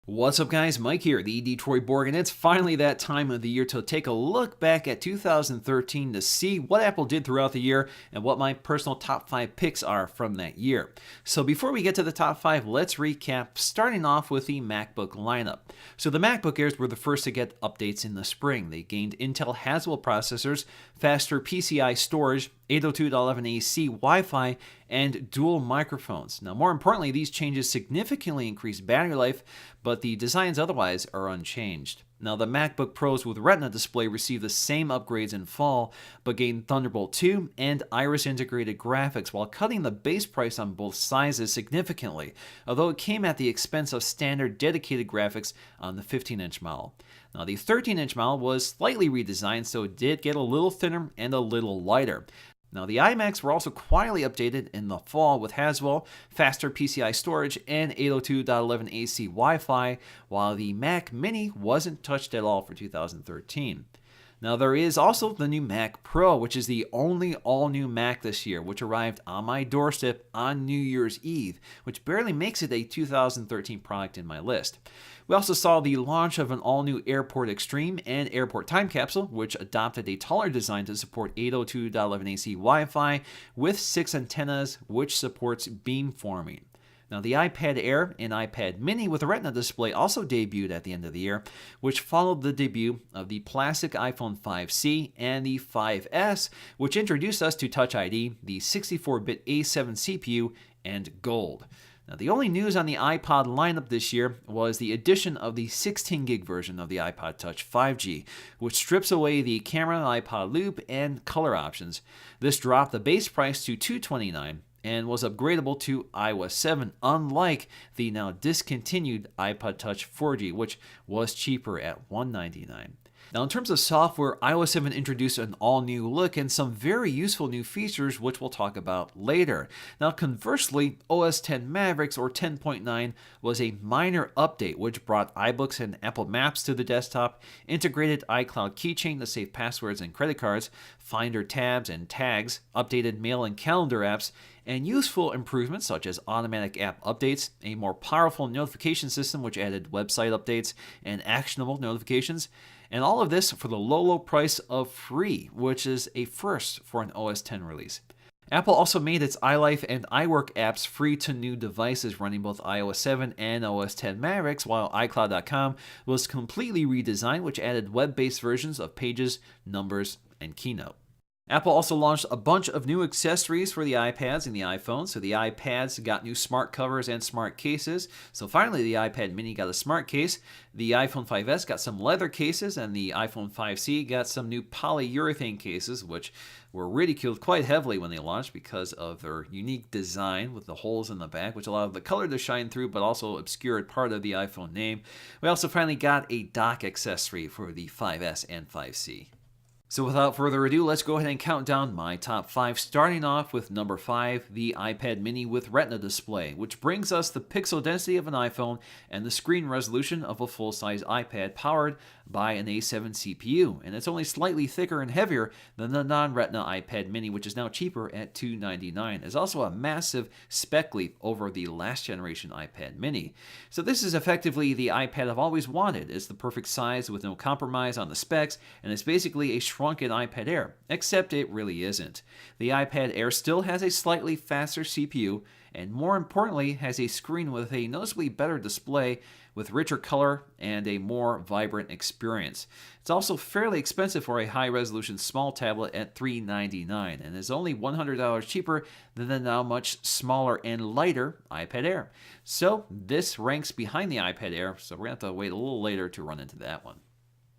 What's up guys, Mike here, the Detroit Borg, and it's finally that time of the year to take a look back at 2013 to see what Apple did throughout the year and what my personal top 5 picks are from that year. So before we get to the top 5, let's recap, starting off with the MacBook lineup. So the MacBook Airs were the first to get updates in the spring. They gained Intel Haswell processors, faster PCI storage, 802.11ac Wi-Fi, and dual microphones. Now, more importantly, these changes significantly increase battery life, but the designs otherwise are unchanged. Now, the MacBook Pros with Retina display received the same upgrades in fall, but gained Thunderbolt 2 and Iris integrated graphics, while cutting the base price on both sizes significantly, although it came at the expense of standard dedicated graphics on the 15-inch model. Now, the 13-inch model was slightly redesigned, so it did get a little thinner and a little lighter. Now, the iMacs were also quietly updated in the fall with Haswell, faster PCI storage, and 802.11ac Wi-Fi, while the Mac Mini wasn't touched at all for 2013. Now, there is also the new Mac Pro, which is the only all-new Mac this year, which arrived on my doorstep on New Year's Eve, which barely makes it a 2013 product in my list. We also saw the launch of an all-new Airport Extreme and Airport Time Capsule, which adopted a taller design to support 802.11ac Wi-Fi with 6 antennas, which supports beamforming. Now, the iPad Air and iPad Mini with a Retina display also debuted at the end of the year, which followed the debut of the classic iPhone 5C and the 5S, which introduced us to Touch ID, the 64-bit A7 CPU, and Gold. Now, the only news on the iPod lineup this year was the addition of the 16-gig version of the iPod Touch 5G, which strips away the camera, iPod Loop, and color options. This dropped the base price to $229 and was upgradable to iOS 7, unlike the now discontinued iPod Touch 4G, which was cheaper at $199. Now, in terms of software, iOS 7 introduced an all-new look and some very useful new features, which we'll talk about later. Now, conversely, OS X Mavericks, or 10.9, was a minor update, which brought iBooks and Apple Maps to the desktop, integrated iCloud Keychain to save passwords and credit cards, Finder tabs and tags, updated mail and calendar apps, and useful improvements such as automatic app updates, a more powerful notification system which added website updates and actionable notifications, and all of this for the low price of free, which is a first for an OS X release. Apple also made its iLife and iWork apps free to new devices running both iOS 7 and OS X Mavericks, while iCloud.com was completely redesigned, which added web-based versions of Pages, Numbers, and Keynote. Apple also launched a bunch of new accessories for the iPads and the iPhone. So the iPads got new smart covers and smart cases. So finally, the iPad Mini got a smart case. The iPhone 5S got some leather cases, and the iPhone 5C got some new polyurethane cases, which were ridiculed quite heavily when they launched because of their unique design with the holes in the back, which allowed the color to shine through but also obscured part of the iPhone name. We also finally got a dock accessory for the 5S and 5C. So without further ado, let's go ahead and count down my top 5, starting off with number 5, the iPad Mini with Retina display, which brings us the pixel density of an iPhone and the screen resolution of a full-size iPad powered by an A7 CPU, and it's only slightly thicker and heavier than the non-Retina iPad Mini, which is now cheaper at $299. It's also a massive spec leap over the last generation iPad Mini. So this is effectively the iPad I've always wanted. It's the perfect size with no compromise on the specs, and it's basically a shrunken iPad Air, except it really isn't. The iPad Air still has a slightly faster CPU, and more importantly, has a screen with a noticeably better display with richer color and a more vibrant experience. It's also fairly expensive for a high-resolution small tablet at $399 and is only $100 cheaper than the now much smaller and lighter iPad Air. So this ranks behind the iPad Air, so we're going to have to wait a little later to run into that one.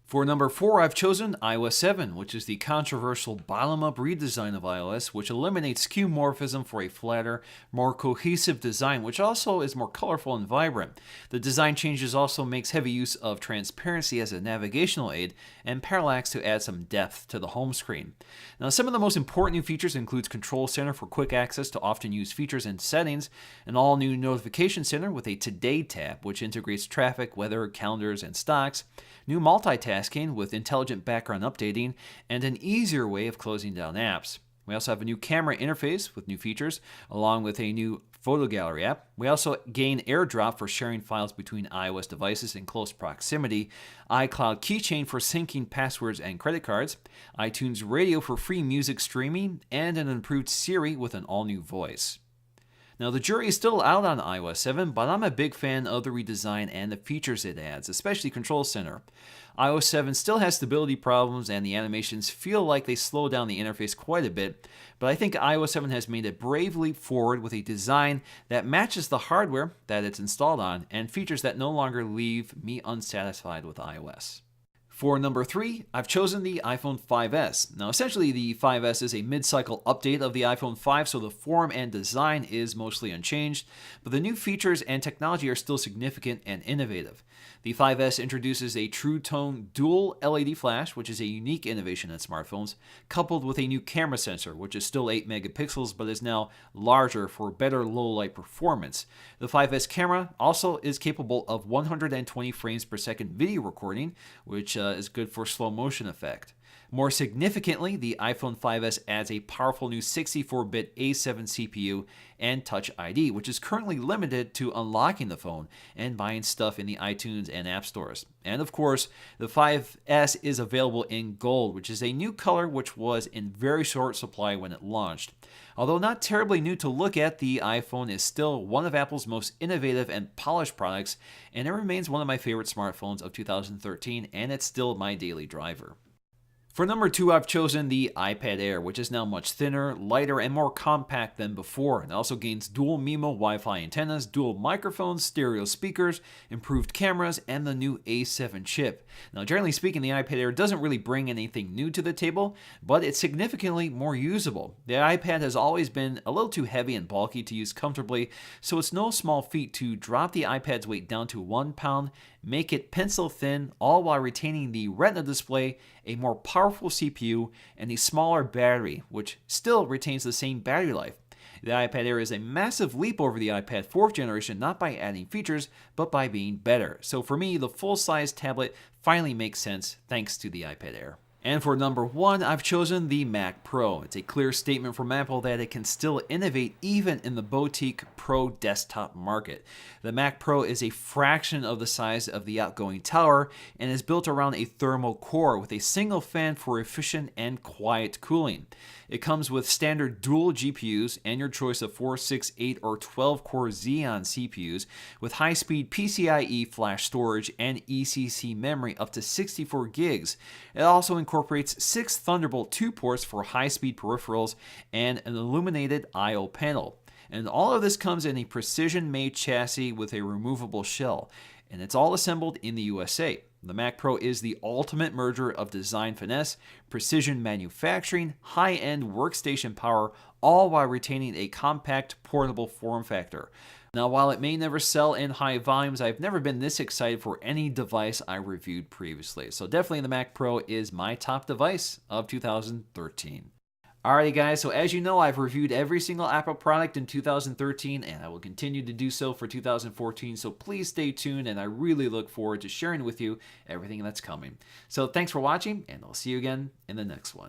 For number 4, I've chosen iOS 7, which is the controversial bottom-up redesign of iOS, which eliminates skeuomorphism for a flatter, more cohesive design, which also is more colorful and vibrant. The design changes also makes heavy use of transparency as a navigational aid and parallax to add some depth to the home screen. Now, some of the most important new features includes Control Center for quick access to often used features and settings, an all-new Notification Center with a Today tab, which integrates traffic, weather, calendars, and stocks, new multitasking with intelligent background updating, and an easier way of closing down apps. We also have a new camera interface with new features, along with a new photo gallery app. We also gain AirDrop for sharing files between iOS devices in close proximity, iCloud Keychain for syncing passwords and credit cards, iTunes Radio for free music streaming, and an improved Siri with an all-new voice. Now, the jury is still out on iOS 7, but I'm a big fan of the redesign and the features it adds, especially Control Center. iOS 7 still has stability problems, and the animations feel like they slow down the interface quite a bit, but I think iOS 7 has made a brave leap forward with a design that matches the hardware that it's installed on, and features that no longer leave me unsatisfied with iOS. For number 3, I've chosen the iPhone 5S. Now, essentially, the 5S is a mid-cycle update of the iPhone 5, so the form and design is mostly unchanged, but the new features and technology are still significant and innovative. The 5S introduces a True Tone dual LED flash, which is a unique innovation in smartphones, coupled with a new camera sensor, which is still 8 megapixels but is now larger for better low-light performance. The 5S camera also is capable of 120 frames per second video recording, which is good for slow motion effect. More significantly, the iPhone 5S adds a powerful new 64-bit A7 CPU and Touch ID, which is currently limited to unlocking the phone and buying stuff in the iTunes and App Stores. And of course, the 5S is available in gold, which is a new color which was in very short supply when it launched. Although not terribly new to look at, the iPhone is still one of Apple's most innovative and polished products, and it remains one of my favorite smartphones of 2013, and it's still my daily driver. For number 2, I've chosen the iPad Air, which is now much thinner, lighter, and more compact than before. It also gains dual MIMO Wi-Fi antennas, dual microphones, stereo speakers, improved cameras, and the new A7 chip. Now, generally speaking, the iPad Air doesn't really bring anything new to the table, but it's significantly more usable. The iPad has always been a little too heavy and bulky to use comfortably, so it's no small feat to drop the iPad's weight down to 1 pound, make it pencil thin, all while retaining the Retina display, a more powerful CPU, and a smaller battery, which still retains the same battery life. The iPad Air is a massive leap over the iPad 4th generation, not by adding features, but by being better. So for me, the full-size tablet finally makes sense thanks to the iPad Air. And for number 1, I've chosen the Mac Pro. It's a clear statement from Apple that it can still innovate even in the boutique Pro desktop market. The Mac Pro is a fraction of the size of the outgoing tower and is built around a thermal core with a single fan for efficient and quiet cooling. It comes with standard dual GPUs and your choice of 4, 6, 8, or 12-core Xeon CPUs with high-speed PCIe flash storage and ECC memory up to 64 gigs. It also incorporates 6 Thunderbolt 2 ports for high-speed peripherals and an illuminated I/O panel. And all of this comes in a precision-made chassis with a removable shell, and it's all assembled in the USA. The Mac Pro is the ultimate merger of design finesse, precision manufacturing, high-end workstation power, all while retaining a compact, portable form factor. Now, while it may never sell in high volumes, I've never been this excited for any device I reviewed previously. So definitely the Mac Pro is my top device of 2013. Alrighty guys, so as you know, I've reviewed every single Apple product in 2013, and I will continue to do so for 2014, so please stay tuned, and I really look forward to sharing with you everything that's coming. So thanks for watching, and I'll see you again in the next one.